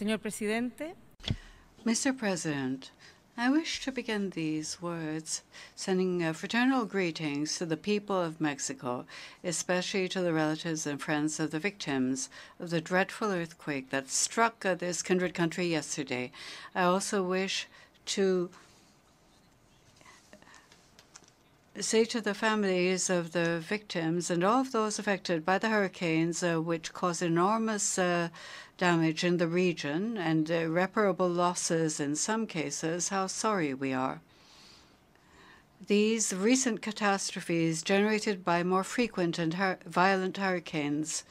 Señor Presidente, Mr. President, I wish to begin these words sending fraternal greetings to the people of Mexico, especially to the relatives and friends of the victims of the dreadful earthquake that struck this kindred country yesterday. I also wish to say to the families of the victims and all of those affected by the hurricanes, which caused enormous damage in the region and irreparable losses in some cases, how sorry we are. These recent catastrophes generated by more frequent and violent hurricanes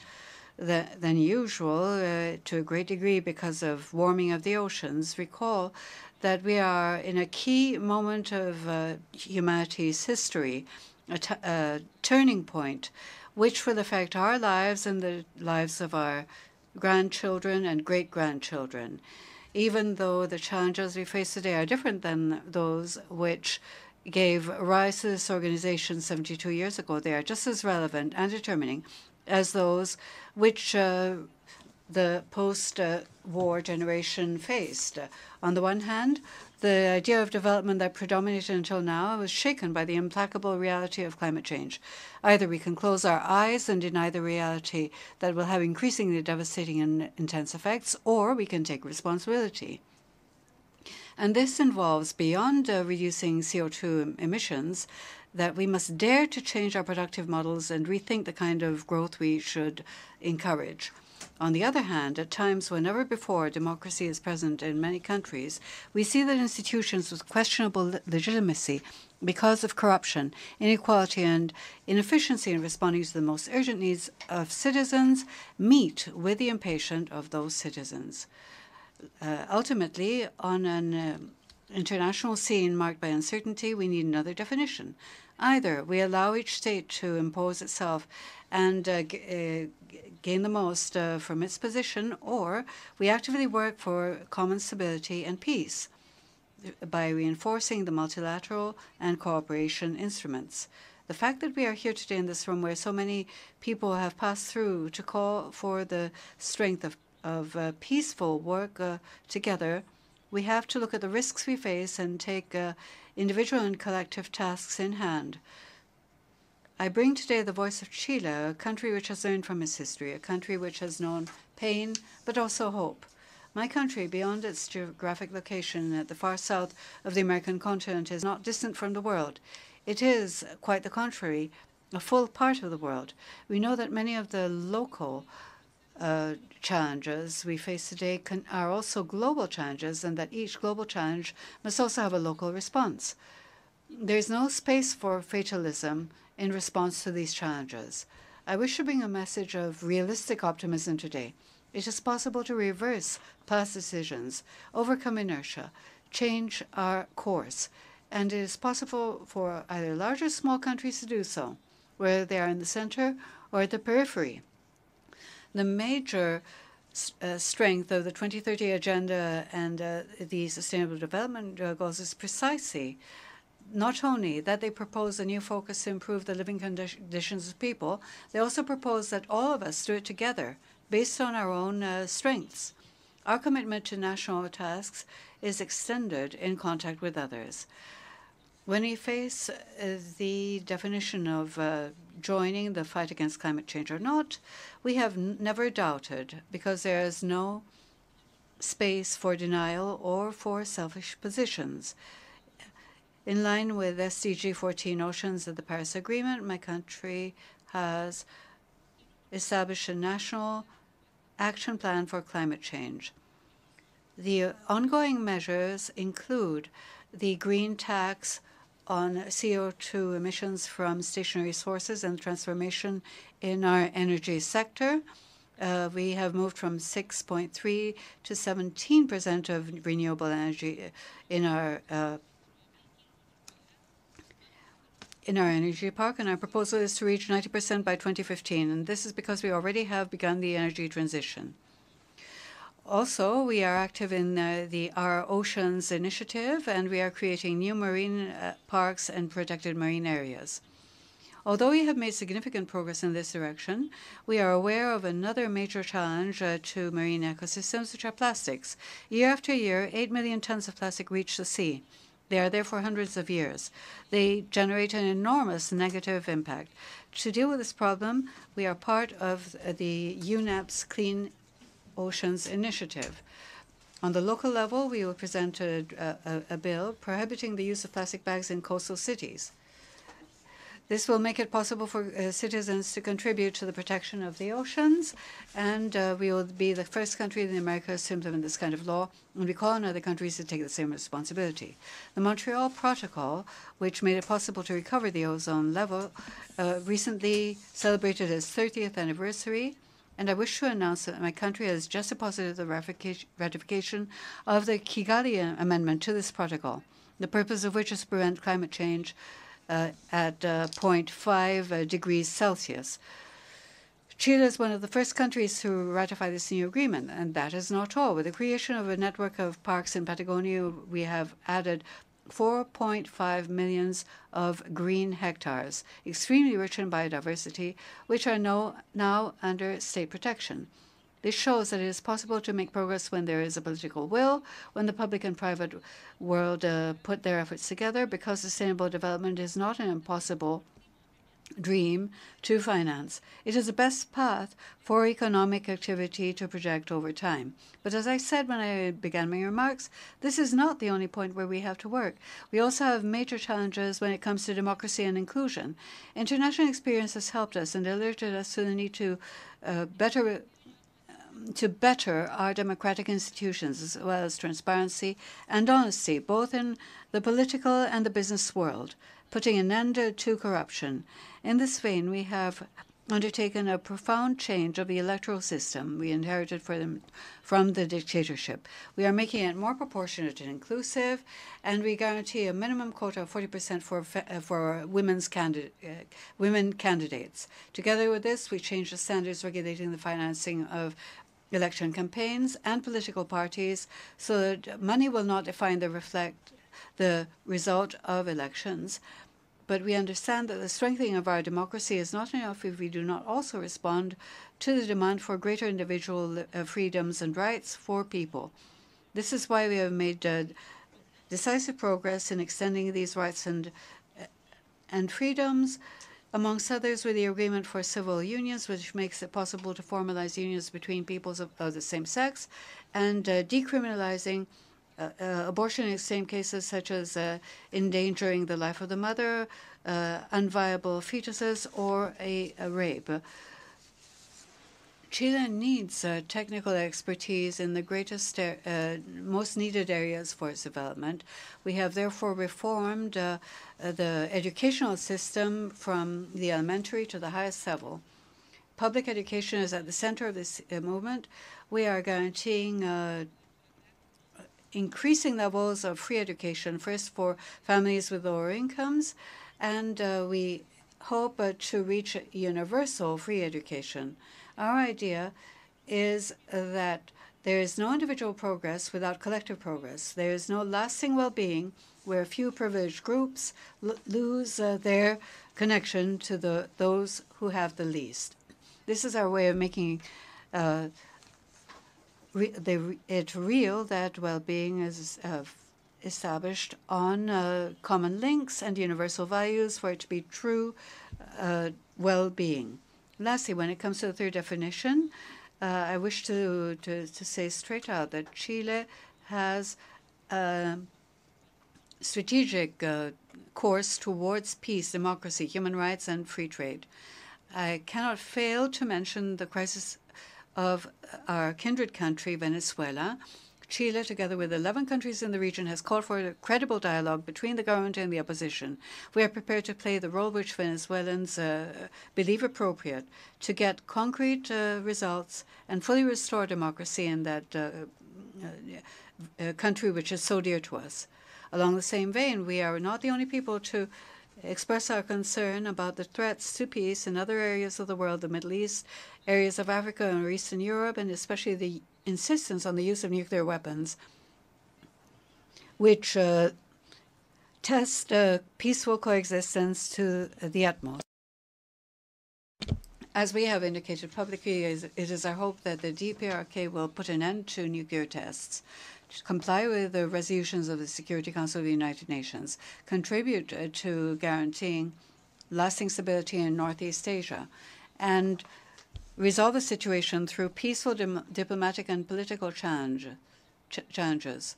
than usual, to a great degree because of warming of the oceans, recall that we are in a key moment of humanity's history, a turning point, which will affect our lives and the lives of our grandchildren and great-grandchildren. Even though the challenges we face today are different than those which gave rise to this organization 72 years ago, they are just as relevant and determining as those which the post-war generation faced. On the one hand, the idea of development that predominated until now was shaken by the implacable reality of climate change. Either we can close our eyes and deny the reality that will have increasingly devastating and intense effects, or we can take responsibility. And this involves, beyond reducing CO2 emissions, that we must dare to change our productive models and rethink the kind of growth we should encourage. On the other hand, at times when never before democracy is present in many countries, we see that institutions with questionable legitimacy because of corruption, inequality, and inefficiency in responding to the most urgent needs of citizens meet with the impatient of those citizens. Ultimately, on an international scene marked by uncertainty, we need another definition. Either we allow each state to impose itself and gain the most from its position, or we actively work for common stability and peace by reinforcing the multilateral and cooperation instruments. The fact that we are here today in this room where so many people have passed through to call for the strength of peaceful work together, we have to look at the risks we face and take individual and collective tasks in hand. I bring today the voice of Chile, a country which has learned from its history, a country which has known pain but also hope. My country, beyond its geographic location at the far south of the American continent, is not distant from the world. It is, quite the contrary, a full part of the world. We know that many of the local challenges we face today are also global challenges, and that each global challenge must also have a local response. There is no space for fatalism in response to these challenges. I wish to bring a message of realistic optimism today. It is possible to reverse past decisions, overcome inertia, change our course, and it is possible for either large or small countries to do so, whether they are in the center or at the periphery. The major strength of the 2030 Agenda and the Sustainable Development Goals is precisely not only that they propose a new focus to improve the living conditions of people, they also propose that all of us do it together based on our own strengths. Our commitment to national tasks is extended in contact with others. When we face the definition of joining the fight against climate change or not, we have never doubted, because there is no space for denial or for selfish positions. In line with SDG 14 Oceans of the Paris Agreement, my country has established a national action plan for climate change. The ongoing measures include the green tax on CO2 emissions from stationary sources and transformation in our energy sector. We have moved from 6.3 to 17% of renewable energy in our energy park, and our proposal is to reach 90% by 2015, and this is because we already have begun the energy transition. Also, we are active in Our Oceans initiative, and we are creating new marine parks and protected marine areas. Although we have made significant progress in this direction, we are aware of another major challenge to marine ecosystems, which are plastics. Year after year, 8 million tons of plastic reach the sea. They are there for hundreds of years. They generate an enormous negative impact. To deal with this problem, we are part of the UNEP's Clean Oceans Initiative. On the local level, we will present a bill prohibiting the use of plastic bags in coastal cities. This will make it possible for citizens to contribute to the protection of the oceans, and we will be the first country in the Americas to implement this kind of law, and we call on other countries to take the same responsibility. The Montreal Protocol, which made it possible to recover the ozone level, recently celebrated its 30th anniversary, and I wish to announce that my country has just deposited the ratification of the Kigali Amendment to this protocol, the purpose of which is to prevent climate change at 0.5 degrees Celsius. Chile is one of the first countries to ratify this new agreement, and that is not all. With the creation of a network of parks in Patagonia, we have added 4.5 million of green hectares, extremely rich in biodiversity, which are now under state protection. This shows that it is possible to make progress when there is a political will, when the public and private world put their efforts together, because sustainable development is not an impossible dream to finance. It is the best path for economic activity to project over time. But as I said when I began my remarks, this is not the only point where we have to work. We also have major challenges when it comes to democracy and inclusion. International experience has helped us and alerted us to the need to better our democratic institutions, as well as transparency and honesty, both in the political and the business world, putting an end to corruption. In this vein, we have undertaken a profound change of the electoral system we inherited from the dictatorship. We are making it more proportionate and inclusive, and we guarantee a minimum quota of 40% for women candidates. Together with this, we changed the standards regulating the financing of election campaigns and political parties so that money will not define the result of elections. But we understand that the strengthening of our democracy is not enough if we do not also respond to the demand for greater individual freedoms and rights for people. This is why we have made decisive progress in extending these rights and freedoms, amongst others with the Agreement for Civil Unions, which makes it possible to formalize unions between peoples of the same sex, and decriminalizing abortion in extreme cases such as endangering the life of the mother, unviable fetuses, or a rape. Chile needs technical expertise in the most needed areas for its development. We have therefore reformed the educational system from the elementary to the highest level. Public education is at the center of this movement. We are guaranteeing increasing levels of free education, first for families with lower incomes, and we hope to reach universal free education. Our idea is that there is no individual progress without collective progress. There is no lasting well-being where a few privileged groups lose their connection to those who have the least. This is our way of making it real that well-being is established on common links and universal values for it to be true well-being. Lastly, when it comes to the third definition, I wish to say straight out that Chile has a strategic course towards peace, democracy, human rights, and free trade. I cannot fail to mention the crisis of our kindred country, Venezuela. Chile, together with 11 countries in the region, has called for a credible dialogue between the government and the opposition. We are prepared to play the role which Venezuelans believe appropriate to get concrete results and fully restore democracy in that country which is so dear to us. Along the same vein, we are not the only people to express our concern about the threats to peace in other areas of the world, the Middle East, areas of Africa and Eastern Europe, and especially the insistence on the use of nuclear weapons, which test peaceful coexistence to the utmost. As we have indicated publicly, it is our hope that the DPRK will put an end to nuclear tests, comply with the resolutions of the Security Council of the United Nations, contribute to guaranteeing lasting stability in Northeast Asia, and resolve the situation through peaceful diplomatic and political challenges.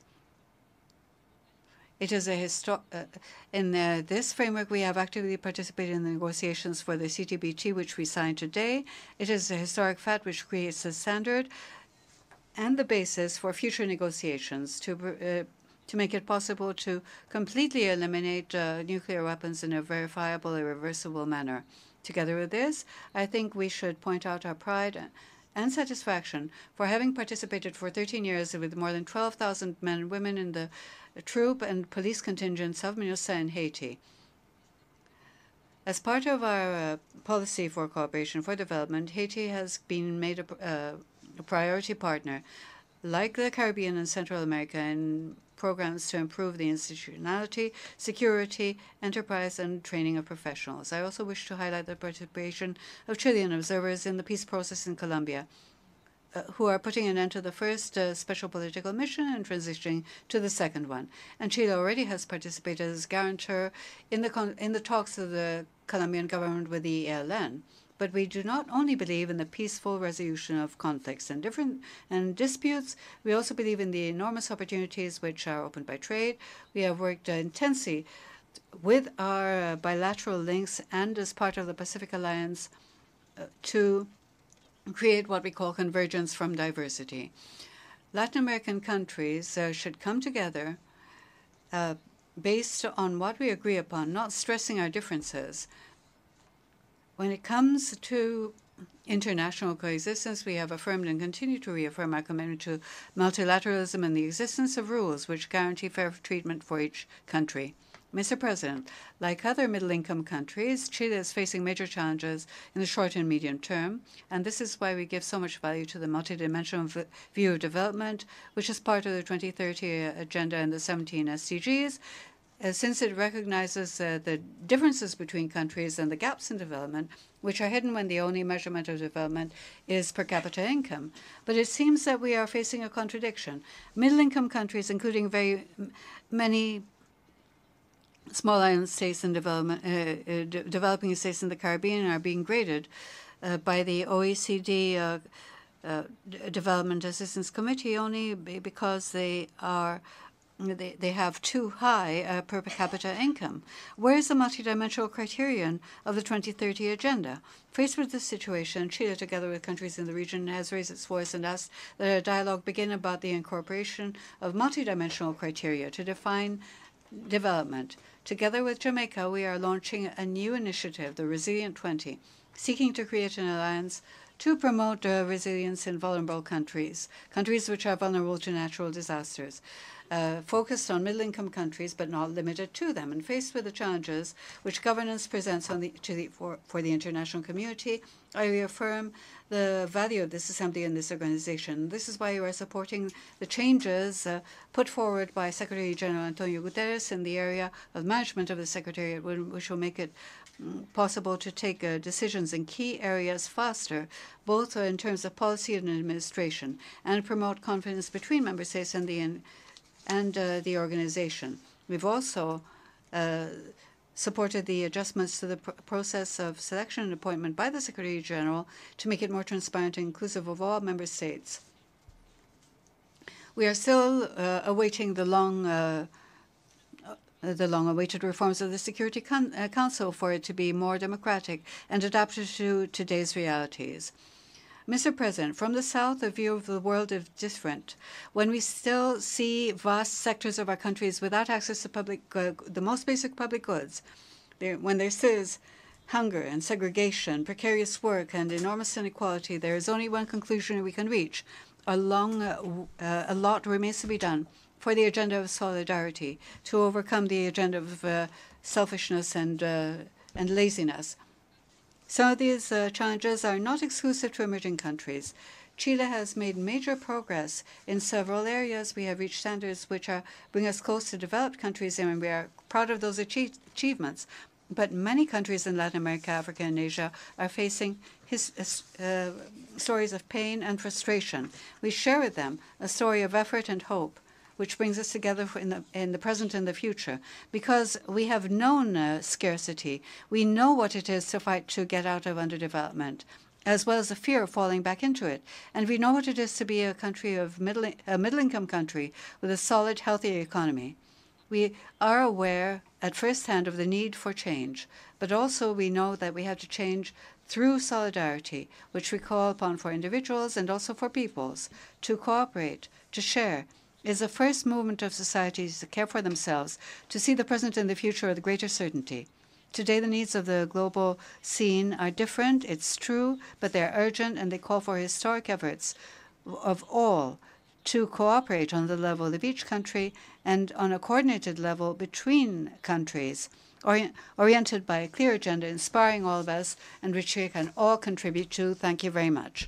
It is in this framework, we have actively participated in the negotiations for the CTBT, which we signed today. It is a historic fact which creates a standard and the basis for future negotiations to make it possible to completely eliminate nuclear weapons in a verifiable, irreversible manner. Together with this, I think we should point out our pride and satisfaction for having participated for 13 years with more than 12,000 men and women in the troop and police contingents of MINUSA in Haiti. As part of our policy for cooperation for development, Haiti has been made a priority partner, like the Caribbean and Central America, in programs to improve the institutionality, security, enterprise, and training of professionals. I also wish to highlight the participation of Chilean observers in the peace process in Colombia, who are putting an end to the first special political mission and transitioning to the second one. And Chile already has participated as guarantor in the talks of the Colombian government with the ELN. But we do not only believe in the peaceful resolution of conflicts and disputes, we also believe in the enormous opportunities which are opened by trade. We have worked intensely with our bilateral links and as part of the Pacific Alliance to create what we call convergence from diversity. Latin American countries should come together based on what we agree upon, not stressing our differences. When it comes to international coexistence, we have affirmed and continue to reaffirm our commitment to multilateralism and the existence of rules which guarantee fair treatment for each country. Mr. President, like other middle-income countries, Chile is facing major challenges in the short and medium term, and this is why we give so much value to the multidimensional view of development, which is part of the 2030 Agenda and the 17 SDGs, since it recognizes the differences between countries and the gaps in development, which are hidden when the only measurement of development is per capita income. But it seems that we are facing a contradiction. Middle-income countries, including very many small island states and developing states in the Caribbean, are being graded by the OECD Development Assistance Committee only because they have too high per capita income. Where is the multidimensional criterion of the 2030 Agenda? Faced with this situation, Chile, together with countries in the region, has raised its voice and asked that a dialogue begin about the incorporation of multidimensional criteria to define development. Together with Jamaica, we are launching a new initiative, the Resilient 20, seeking to create an alliance to promote resilience in vulnerable countries which are vulnerable to natural disasters, focused on middle-income countries but not limited to them. And faced with the challenges which governance presents for the international community, I reaffirm the value of this assembly and this organization. This is why we are supporting the changes put forward by Secretary General Antonio Guterres in the area of management of the Secretariat, which will make it possible to take decisions in key areas faster, both in terms of policy and administration, and promote confidence between member states and the organization. We've also supported the adjustments to the process of selection and appointment by the Secretary General to make it more transparent and inclusive of all member states. We are still awaiting the long-awaited reforms of the Security Council for it to be more democratic and adapted to today's realities. Mr. President, from the South, the view of the world is different. When we still see vast sectors of our countries without access to the most basic public goods, when there is hunger and segregation, precarious work, and enormous inequality, there is only one conclusion we can reach. A lot remains to be done for the agenda of solidarity, to overcome the agenda of selfishness and laziness. Some of these challenges are not exclusive to emerging countries. Chile has made major progress in several areas. We have reached standards which bring us close to developed countries, and we are proud of those achievements. But many countries in Latin America, Africa, and Asia are facing stories of pain and frustration. We share with them a story of effort and hope, which brings us together in the present and the future. Because we have known scarcity, we know what it is to fight to get out of underdevelopment, as well as the fear of falling back into it. And we know what it is to be a country of a middle-income country with a solid, healthy economy. We are aware at first hand of the need for change, but also we know that we have to change through solidarity, which we call upon for individuals and also for peoples to cooperate, to share, is the first movement of societies to care for themselves, to see the present and the future with greater certainty. Today, the needs of the global scene are different, it's true, but they're urgent and they call for historic efforts of all to cooperate on the level of each country and on a coordinated level between countries, oriented by a clear agenda, inspiring all of us, and which we can all contribute to. Thank you very much.